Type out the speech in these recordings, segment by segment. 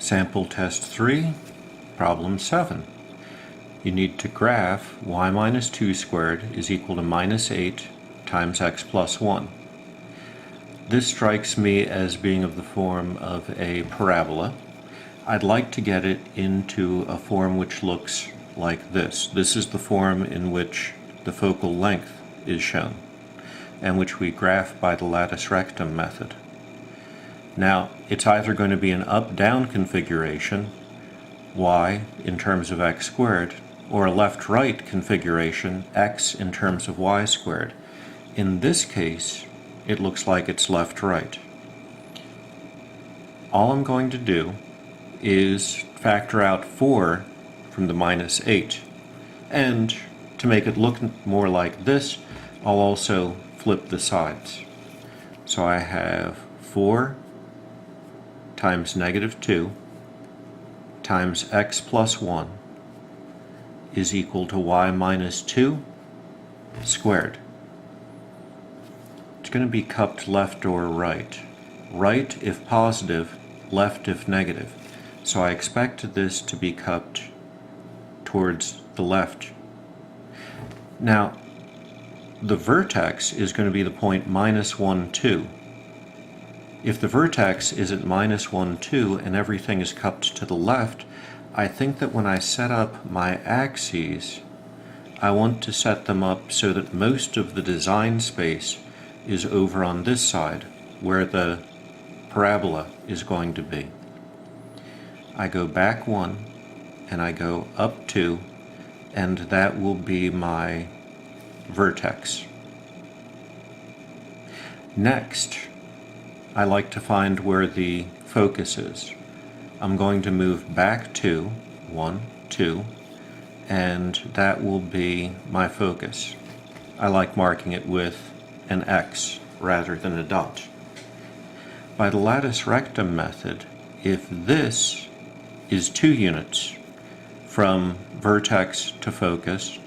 Sample test 3, problem 7. You need to graph y minus 2 squared is equal to minus 8 times x plus 1. This strikes me as being of the form of a parabola. I'd like to get it into a form which looks like this. This is the form in which the focal length is shown, and which we graph by the lattice rectum method. Now, it's either going to be an up-down configuration, y in terms of x squared, or a left-right configuration, x in terms of y squared. In this case, it looks like it's left-right. All I'm going to do is factor out 4 from the minus 8. And to make it look more like this, I'll also flip the sides. So I have 4 times negative 2 times x plus 1 is equal to y minus 2 squared. It's going to be cupped left or right. Right if positive, left if negative. So I expect this to be cupped towards the left. Now, the vertex is going to be the point minus 1, 2. If the vertex is at minus 1, 2 and everything is cupped to the left, I think that when I set up my axes, I want to set them up so that most of the design space is over on this side, where the parabola is going to be. I go back 1, and I go up 2, and that will be my vertex. Next, I like to find where the focus is. I'm going to move back 2, 1, 2, and that will be my focus. I like marking it with an X rather than a dot. By the lattice rectum method, if this is 2 units from vertex to focus,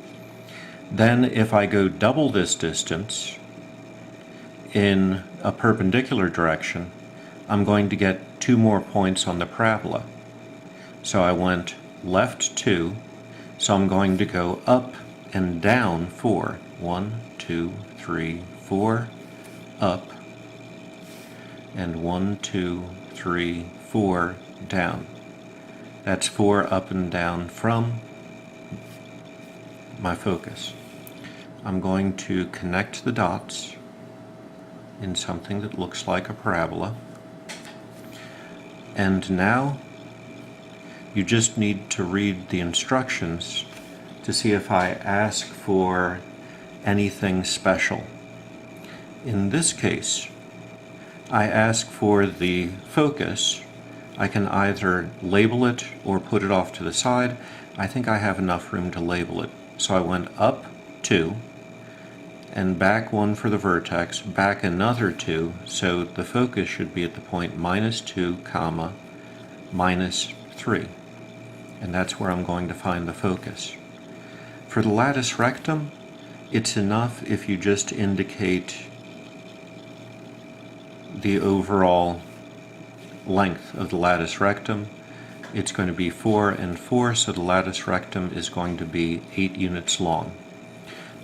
then if I go double this distance in a perpendicular direction, I'm going to get 2 more points on the parabola. So I went left 2, so I'm going to go up and down 4. 1, 2, 3, 4, up, and 1, 2, 3, 4, down. That's 4 up and down from my focus. I'm going to connect the dots in something that looks like a parabola. And now you just need to read the instructions to see if I ask for anything special. In this case, I ask for the focus. I can either label it or put it off to the side. I think I have enough room to label it. So I went up 2, and back 1 for the vertex, back another 2, so the focus should be at the point minus 2, comma, minus 3. And that's where I'm going to find the focus. For the lattice rectum, it's enough if you just indicate the overall length of the lattice rectum. It's going to be 4 and 4, so the lattice rectum is going to be 8 units long.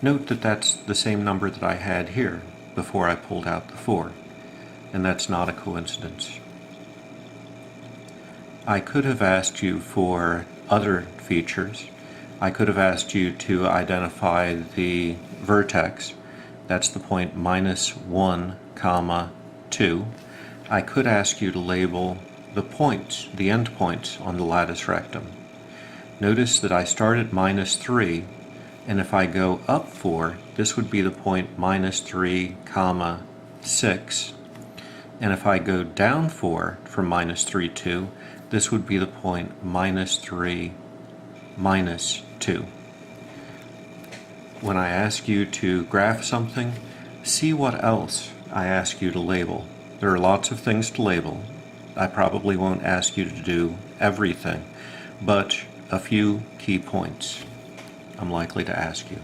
Note that that's the same number that I had here before I pulled out the 4, and that's not a coincidence. I could have asked you for other features. I could have asked you to identify the vertex. That's the point minus 1, comma, 2. I could ask you to label the points, the end points on the lattice rectum. Notice that I start at minus 3, and if I go up 4, this would be the point minus 3, comma, 6. And if I go down 4 from minus 3, 2, this would be the point minus 3, minus 2. When I ask you to graph something, see what else I ask you to label. There are lots of things to label. I probably won't ask you to do everything, but a few key points I'm likely to ask you.